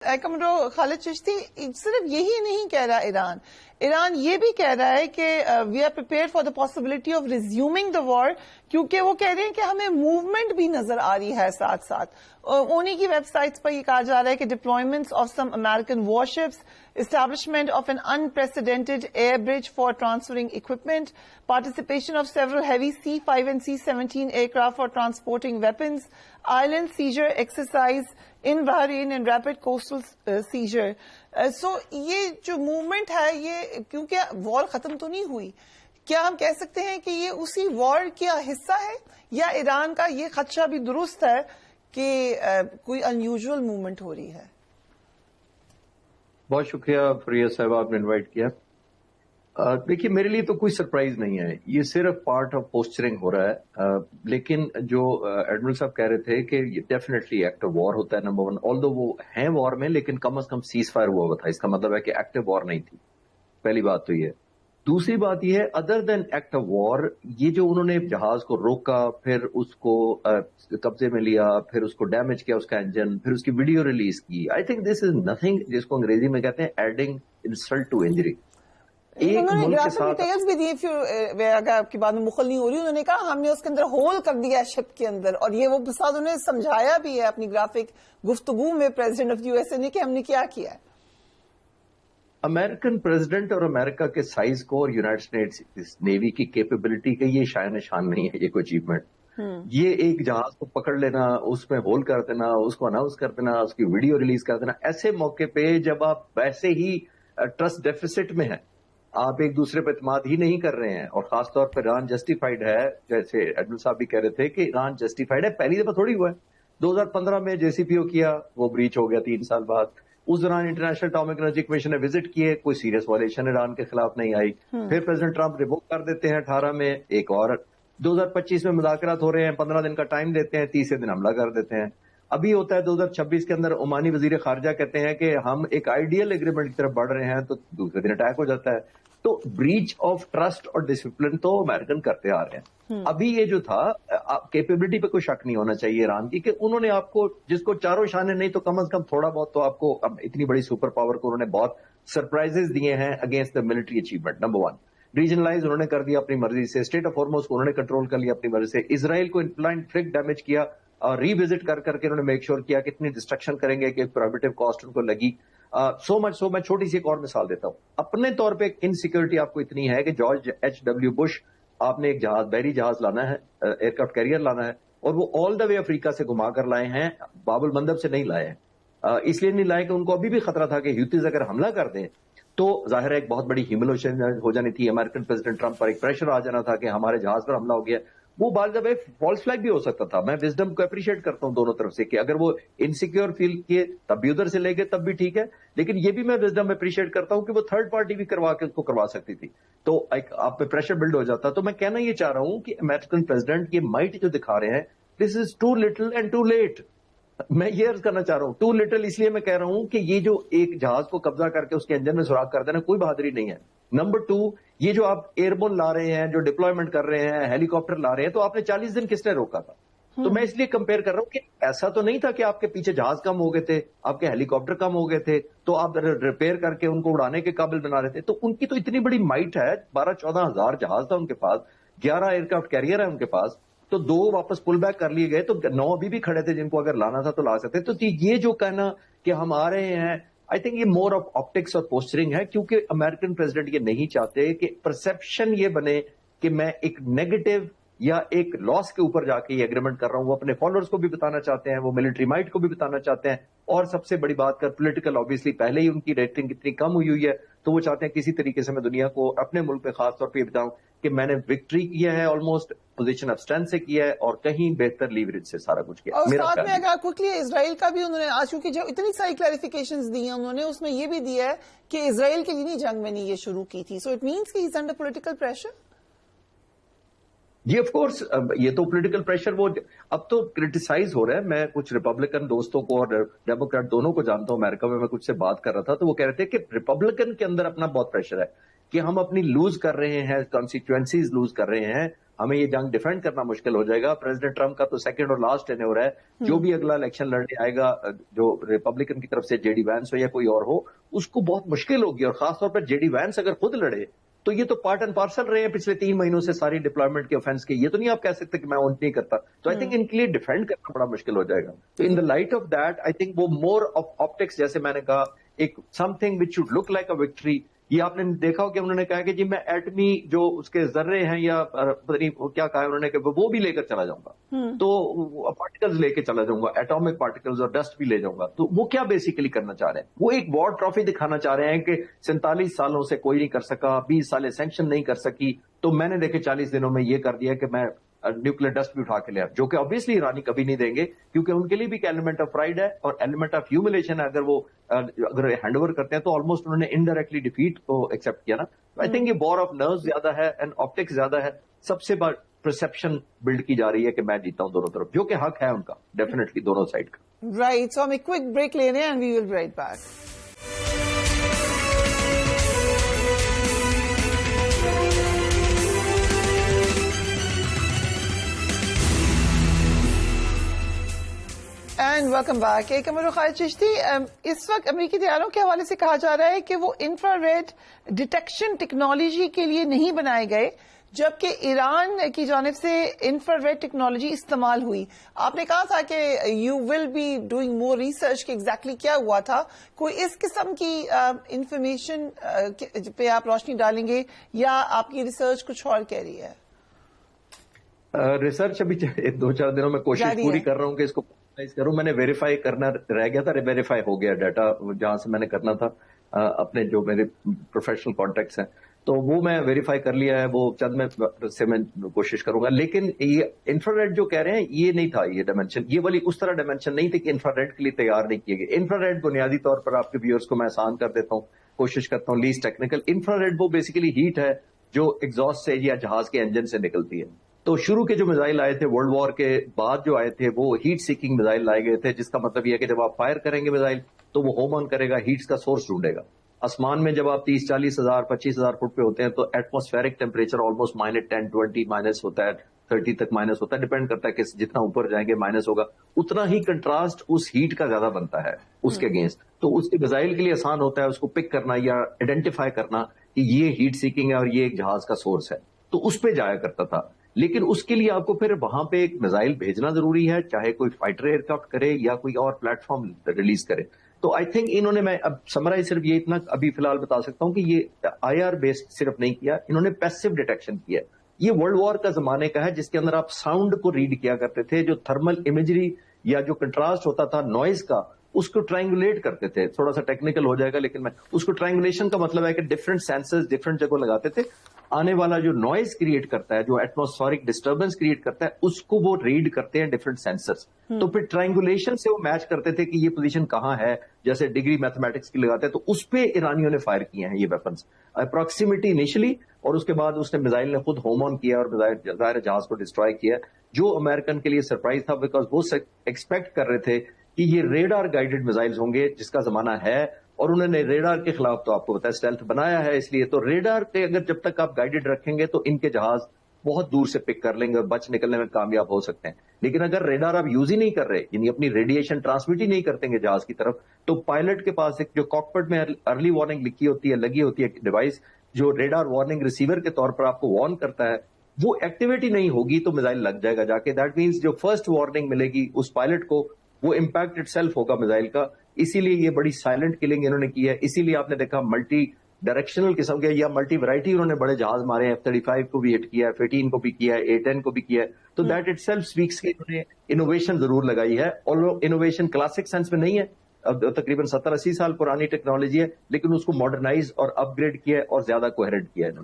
کمرو خالد چشتی صرف یہی نہیں کہہ رہا ایران یہ بھی کہہ رہا ہے کہ we are prepare for the possibility of resuming the war, کیونکہ وہ کہہ رہے ہیں کہ ہمیں موومنٹ بھی نظر آ رہی ہے ساتھ ساتھ. انہی کی ویب سائٹس پر یہ کہا جا رہا ہے کہ deployments of some American warships, establishment of an unprecedented air bridge for transferring equipment, participation of several heavy C-5 and C-17 aircraft for transporting weapons, island seizure exercise in Bahrain and rapid coastal seizure. So یہ جو movement ہے یہ کیونکہ وار ختم تو نہیں ہوئی، کیا ہم کہہ سکتے ہیں کہ یہ اسی وار کا حصہ ہے، یا ایران کا یہ خدشہ بھی درست ہے کہ کوئی انیوژل موومنٹ ہو رہی ہے؟ بہت شکریہ فریہ صاحب، آپ نے انوائٹ کیا. دیکھیے میرے لیے تو کوئی سرپرائز نہیں ہے، یہ صرف پارٹ آف پوسچرنگ ہو رہا ہے. لیکن جو ایڈمرل صاحب کہہ رہے تھے کہ یہ ڈیفینیٹلی ایکٹ آف وار ہوتا ہے نمبر 1، آلدو وہ ہیں وار میں لیکن کم از کم سیز فائر ہوا تھا، اس کا مطلب ہے کہ ایکٹیو وار نہیں تھی. پہلی بات تو یہ. دوسری بات یہ ہے other than act of war, یہ جو انہوں نے جہاز کو روکا، پھر اس کو قبضے میں لیا، پھر اس کو ڈیمیج کیا اس کا انجن، پھر اس کی ویڈیو ریلیز کی، I think this is nothing, جس کو انگریزی میں کہتے ہیں ایڈنگ انسلٹ ٹو انجری. انہوں نے گرافک ڈیٹیلز بھی دی، اگر آپ کی بات میں مخل نہیں ہو رہی، انہوں نے کہا ہم نے اس کے اندر ہول کر دیا شپ کے اندر، اور یہ وہ ساتھ انہوں نے سمجھایا بھی ہے اپنی گرافک گفتگو میں پریزیڈنٹ آف USA نے کہ ہم نے کیا کیا ہے. امریکن پریزیڈنٹ اور امریکہ کے سائز کو اور یونائٹڈ اسٹیٹس نیوی کی کیپیبلٹی کا یہ شاع نشان نہیں ہے، یہ کوئی اچیومنٹ. یہ ایک جہاز کو پکڑ لینا، اس میں ہول کر دینا، اس کو اناؤنس کر دینا، اس کی ویڈیو ریلیز کر دینا، ایسے موقع پہ جب آپ ویسے ہی ٹرسٹ ڈیفیسٹ میں ہیں، آپ ایک دوسرے پہ اعتماد ہی نہیں کر رہے ہیں، اور خاص طور پہ ایران جسٹیفائڈ ہے، جیسے ایڈمرل صاحب بھی کہہ رہے تھے کہ ایران جسٹیفائڈ ہے. پہلی دفعہ تھوڑی ہوا ہے، 2015 میں JCPO کیا، وہ بریچ ہو گیا 3 سال بعد. اس دوران انٹرنیشنل اٹامک انرجی کمیشن نے وزٹ کیے، کوئی سیریس وائلیشن ایران کے خلاف نہیں آئی. پھر پریزیڈنٹ ٹرمپ ریووک کر دیتے ہیں 18 میں، ایک اور 2025 میں مذاکرات ہو رہے ہیں، 15 دن کا ٹائم دیتے ہیں، 30 دن حملہ کر دیتے ہیں. ابھی ہوتا ہے 2026 کے اندر عمانی وزیر خارجہ کہتے ہیں کہ ہم ایک آئیڈیل ایگریمنٹ کی طرف بڑھ رہے ہیں، تو دوسرے دن اٹیک ہو جاتا ہے. تو بریچ آف ٹرسٹ اور ڈسپلن تو امریکن کرتے آ رہے ہیں. ابھی یہ جو تھا کیپیبلٹی پہ کوئی شک نہیں ہونا چاہیے ایران کی، کہ انہوں نے آپ کو جس کو چاروں شانے نہیں تو کم از کم تھوڑا بہت تو آپ کو، اب اتنی بڑی سپر پاور کو انہوں نے بہت سرپرائزز دیے ہیں against the military achievement. Number 1 ریجنلائز انہوں نے کر دیا اپنی مرضی سے، اسٹیٹ آف ہارموز کو انہوں نے کنٹرول کر لیا اپنی مرضی سے، اسرائیل کو انفلائنٹ فلک ڈیمیج کیا، اور ری وزٹ کر کے انہوں نے میک شور کیا کہ اتنی ڈسٹرکشن کریں گے کہ پروہیبٹیو کاسٹ ان کو لگی. سو مچ میں چھوٹی سی ایک اور مثال دیتا ہوں. اپنے طور پہ انسیکیورٹی آپ کو اتنی ہے کہ جارج H.W. بش، آپ نے ایک جہاز، بحری جہاز لانا ہے، ایئر کرافٹ کیریئر لانا ہے، اور وہ آل دا وے افریقہ سے گھما کر لائے ہیں، باب المندب سے نہیں لائے ہیں. اس لیے نہیں لائے کہ ان کو ابھی بھی خطرہ تھا کہ ہیوتیز اگر حملہ کر دیں تو ظاہر ہے ایک بہت بڑی ہیوملیشن ہو جانی تھی، امریکن پریزیڈنٹ ٹرمپ پر ایک پریشر آ جانا تھا کہ ہمارے جہاز پر حملہ ہو گیا. وہ بعض دفعہ فالس فلیگ بھی ہو سکتا تھا. میں وزڈم کو اپریشیٹ کرتا ہوں دونوں طرف سے، کہ اگر وہ انسیکیور فیل کیے تب بھی ادھر سے لے گئے تب بھی ٹھیک ہے، لیکن یہ بھی میں وزڈم اپریشیٹ کرتا ہوں کہ وہ تھرڈ پارٹی بھی کروا کے اس کو کروا سکتی تھی، تو ایک آپ پہ پریشر بلڈ ہو جاتا. تو میں کہنا یہ چاہ رہا ہوں کہ امریکن پریزیڈنٹ یہ مائٹ جو دکھا رہے ہیں، this is too little and too late. میں یہ عرض کرنا چاہ رہا ہوں، ٹو لٹل اس لیے میں کہہ رہا ہوں کہ یہ جو ایک جہاز کو قبضہ کر کے اس کے انجن میں سوراخ کر دینا کوئی بہادری نہیں ہے. نمبر 2، یہ جو آپ ایئر بون لا رہے ہیں، جو ڈپلائمنٹ کر رہے ہیں، ہیلی کاپٹر لا رہے ہیں، تو آپ نے 40 دن کس نے روکا تھا؟ تو میں اس لیے کمپیئر کر رہا ہوں کہ ایسا تو نہیں تھا کہ آپ کے پیچھے جہاز کم ہو گئے تھے، آپ کے ہیلی کاپٹر کم ہو گئے تھے تو آپ ریپیئر کر کے ان کو اڑانے کے قابل بنا رہے تھے. تو ان کی تو اتنی بڑی مائٹ ہے، 12-14 ہزار جہاز تھا ان کے پاس، 11 ایئر کرافٹ کیریئر ہے ان کے پاس، تو 2 واپس پل بیک کر لیے گئے، تو 9 ابھی بھی کھڑے تھے جن کو اگر لانا تھا تو لا سکتے. تو یہ جو کہنا کہ ہم آ رہے ہیں، آئی تھنک یہ مور آف آپٹکس اور پوسچرنگ ہے، کیونکہ امریکن پریزیڈنٹ یہ نہیں چاہتے کہ پرسپشن یہ بنے کہ میں ایک نیگیٹو یا ایک لاس کے اوپر جا کے یہ ایگریمنٹ کر رہا ہوں. وہ اپنے فالوورز کو بھی بتانا چاہتے ہیں، وہ ملٹری مائٹ کو بھی بتانا چاہتے ہیں، اور سب سے بڑی بات کر پولیٹیکل، آبویسلی پہلے ہی ان کی ریٹنگ اتنی کم ہوئی ہے، تو وہ چاہتے ہیں کسی طریقے سے میں دنیا کو اپنے ملک پہ خاص طور پہ یہ بتاؤں کہ میں نے وکٹری کیا ہے، آلموسٹ پوزیشن آف اسٹرینتھ سے کیا ہے، اور کہیں بہتر لیوریج سے سارا کچھ کیا. اور ساتھ میں اگر کوئکلی اسرائیل کا بھی انہوں نے آج چونکہ جو اتنی ساری کلیریفیکیشنز دی ہیں انہوں نے، اس میں یہ بھی دیا ہے کہ اسرائیل کے لیے جنگ میں نے یہ شروع کی تھی. سو اٹ مینس کہ he is under political pressure. جی آف کورس، یہ تو پولیٹیکل پریشر وہ اب تو کرٹیسائز ہو رہا ہے. میں کچھ ریپبلکن دوستوں کو اور ڈیموکریٹ دونوں کو جانتا ہوں، امریکہ میں کچھ سے بات کر رہا تھا، تو وہ کہہ رہے تھے کہ ریپبلکن کے اندر اپنا بہت پریشر ہے کہ ہم اپنی لوز کر رہے ہیں، کانسٹیچوئنسیز لوز کر رہے ہیں، ہمیں یہ جنگ ڈیفینڈ کرنا مشکل ہو جائے گا. پریزیڈنٹ ٹرمپ کا تو سیکنڈ اور لاسٹ ٹینیور ہے. جو بھی اگلا الیکشن لڑنے آئے گا, جو ریپبلکن کی طرف سے جے ڈی وینس ہو یا کوئی اور ہو, اس کو بہت مشکل ہوگی. اور خاص طور پر جے ڈی وینس اگر خود لڑے تو یہ تو پارٹ اینڈ پارسل رہے ہیں پچھلے 3 مہینوں سے ساری ڈپلائمنٹ کے آفینس کے. یہ تو نہیں آپ کہہ سکتے کہ میں اون نہیں کرتا. تو آئی تھنک ان کے لیے ڈیفینڈ کرنا بڑا مشکل ہو جائے گا. تو in the light of that I think وہ مور آف آپٹکس, جیسے میں نے کہا, ایک something which should look like a victory. یہ آپ نے دیکھا ہو کہ انہوں نے کہا کہ جی میں ایٹمی جو اس کے ذرے ہیں یا پتہ نہیں کیا کہا انہوں نے کہ وہ بھی لے کر چلا جاؤں گا, تو پارٹیکلز لے کے چلا جاؤں گا, ایٹامک پارٹیکلز اور ڈسٹ بھی لے جاؤں گا. تو وہ کیا بیسیکلی کرنا چاہ رہے ہیں؟ وہ ایک وار ٹرافی دکھانا چاہ رہے ہیں کہ 47 سالوں سے کوئی نہیں کر سکا, 20 سالیں سینکشن نہیں کر سکی, تو میں نے دیکھے 40 دنوں میں یہ کر دیا کہ میں نیوکلیر ڈسٹ بھی اٹھا کے لیا, جو کہ obviously ایرانی کبھی نہیں دیں گے, کیونکہ ان کے لیے بھی ایک ایلیمنٹ آف پرائڈ ہے اور ایلیمنٹ آف ہیوملیشن ہے. اگر ہینڈ اوور کرتے ہیں تو آلموسٹ انہوں نے انڈائریکٹلی ڈیفیٹ کو ایکسپٹ کیا نا. آئی تھنک یہ وار آف نروز زیادہ ہے اینڈ آپٹکس زیادہ ہے. سب سے بڑا پرسپشن بلڈ کی جا رہی ہے کہ میں جیتا ہوں دونوں طرف, جو کہ حق ہے ان کا ڈیفینیٹلی دونوں سائڈ کا. رائٹ, سو ہم ایک کوئک بریک لے رہے ہیں and we will be right back. And welcome back. ایک امر خالد چشتی, اس وقت امریکی طیاروں کے حوالے سے کہا جا رہا ہے کہ وہ انفرا ریڈ ڈیٹیکشن ٹیکنالوجی کے لیے نہیں بنائے گئے, جبکہ ایران کی جانب سے انفرا ریڈ ٹیکنالوجی استعمال ہوئی. آپ نے کہا تھا کہ you will be doing more research کہ ایگزیکٹلی کیا ہوا تھا. کوئی اس قسم کی انفارمیشن پہ آپ روشنی ڈالیں گے یا آپ کی ریسرچ کچھ اور کہہ رہی ہے؟ ریسرچ ابھی 2-4 دنوں میں کوشش پوری کر رہا ہوں کہ اس کو کروں. میں نے ویریفائی کرنا رہ گیا تھا, ویریفائی ہو گیا ڈیٹا جہاں سے میں نے کرنا تھا. اپنے جو میرے پروفیشنل کانٹیکٹس ہیں تو وہ میں ویریفائی کر لیا ہے. وہ چند میں کوشش کروں گا. لیکن یہ انفراریڈ جو کہہ رہے ہیں یہ نہیں تھا, یہ ڈائمینشن, یہ والی اس طرح ڈائمینشن نہیں تھی کہ انفراریڈ کے لیے تیار نہیں کیے گئے. انفراریڈ بنیادی طور پر آپ کے ویورز کو میں آسان کر دیتا ہوں, کوشش کرتا ہوں لیسٹ ٹیکنیکل. انفراریڈ وہ بیسیکلی ہیٹ ہے جو ایگزاسٹ سے یا جہاز کے انجن سے نکلتی ہے. تو شروع کے جو میزائل آئے تھے ورلڈ وار کے بعد جو آئے تھے وہ ہیٹ سیکنگ میزائل لائے گئے تھے, جس کا مطلب یہ ہے کہ جب آپ فائر کریں گے میزائل تو وہ ہوم آن کرے گا, ہیٹس کا سورس ڈھونڈے گا. آسمان میں جب آپ 30-40 ہزار 25 ہزار فٹ پہ ہوتے ہیں تو ایٹماسفیرک ٹیمپریچر آلموسٹ -10-20 مائنس ہوتا ہے, 30 تک مائنس ہوتا ہے, ڈیپینڈ کرتا ہے کہ جتنا اوپر جائیں گے مائنس ہوگا. اتنا ہی کنٹراسٹ اس ہیٹ کا زیادہ بنتا ہے اس کے اگینسٹ. تو اس کے میزائل کے لیے آسان ہوتا ہے اس کو پک کرنا یا آئیڈینٹیفائی کرنا کہ یہ ہیٹ سیکنگ ہے اور یہ ایک جہاز کا سورس ہے. تو اس پہ جایا کرتا تھا. لیکن اس کے لیے آپ کو پھر وہاں پہ ایک میزائل بھیجنا ضروری ہے, چاہے کوئی فائٹر ایئر کرافٹ کرے یا کوئی اور پلیٹ فارم ریلیز کرے. تو آئی تھنک انہوں نے, میں اب سمرائز صرف یہ اتنا ابھی فی الحال بتا سکتا ہوں کہ یہ آئی آر بیسڈ صرف نہیں کیا, انہوں نے پیسو ڈیٹیکشن کیا. یہ ورلڈ وار کا زمانے کا ہے جس کے اندر آپ ساؤنڈ کو ریڈ کیا کرتے تھے, جو تھرمل امیجری یا جو کنٹراسٹ ہوتا تھا نوائز کا اس کو ٹرائنگولیٹ کرتے تھے. تھوڑا سا ٹیکنیکل ہو جائے گا لیکن میں اس کو, ٹرائنگولیشن کا مطلب ہے کہ ڈفرنٹ سینسز ڈفرنٹ جگہ لگاتے تھے. آنے والا جو نوائز کریٹ کرتا ہے, جو ایٹماسفیرک ڈسٹربنس کریٹ کرتا ہے, اس کو وہ ریڈ کرتے ہیں ڈفرنٹ سینسرز. تو پھر ٹرائنگولیشن سے وہ میچ کرتے تھے کہ یہ پوزیشن کہاں ہے, جیسے ڈگری میتھمیٹکس کی لگاتے ہیں. تو اس پہ ایرانیوں نے فائر کیے ہیں یہ ویپنس, اپروکسیمیٹی انیشلی, اور اس کے بعد اس نے میزائل نے خود ہوم آن کیا اور ظاہر جہاز کو ڈسٹروائے کیا, جو امریکن کے لیے سرپرائز تھا بیکاز وہ ایکسپیکٹ کر رہے تھے کہ یہ ریڈار گائیڈڈ میزائلز ہوں گے جس کا زمانہ ہے. اور انہوں نے ریڈار کے خلاف تو آپ کو پتا ہے اسٹیلتھ بنایا ہے, اس لیے تو ریڈار پہ اگر جب تک آپ گائیڈڈ رکھیں گے تو ان کے جہاز بہت دور سے پک کر لیں گے اور بچ نکلنے میں کامیاب ہو سکتے ہیں. لیکن اگر ریڈار آپ یوز ہی نہیں کر رہے, یعنی اپنی ریڈیشن ٹرانسمٹ ہی نہیں کرتے گے جہاز کی طرف, تو پائلٹ کے پاس ایک جو کاکپٹ میں ارلی وارننگ لکھی ہوتی ہے, لگی ہوتی ہے ڈیوائس جو ریڈار وارننگ ریسیور کے طور پر آپ کو وارن کرتا ہے, وہ ایکٹیویٹی نہیں ہوگی تو میزائل لگ جائے گا جا کے. دیٹ مینس جو فرسٹ وارننگ ملے گی اس پائلٹ کو وہ امپیکٹ اٹ سیلف ہوگا میزائل کا. اسی لیے یہ بڑی سائلنٹ کلنگ انہوں نے کی ہے. اسی لیے آپ نے دیکھا ملٹی ڈائریکشنل قسم کے یا ملٹی ورائٹی انہوں نے بڑے جہاز مارے ہیں, F-35 کو بھی ہٹ کیا ہے, F-18 کو بھی کیا ہے, A-10 کو بھی کیا ہے. تو دیٹ اٹ سیلف اسپیکس کہ انہوں نے انوویشن ضرور لگائی ہے, اور انوویشن کلاسک سینس میں نہیں ہے, اب تقریباً 70-80 سال پرانی ٹیکنالوجی ہے, لیکن اس کو ماڈرنائز اور اپ گریڈ کیا ہے اور زیادہ کوہرنٹ کیا ہے انہوں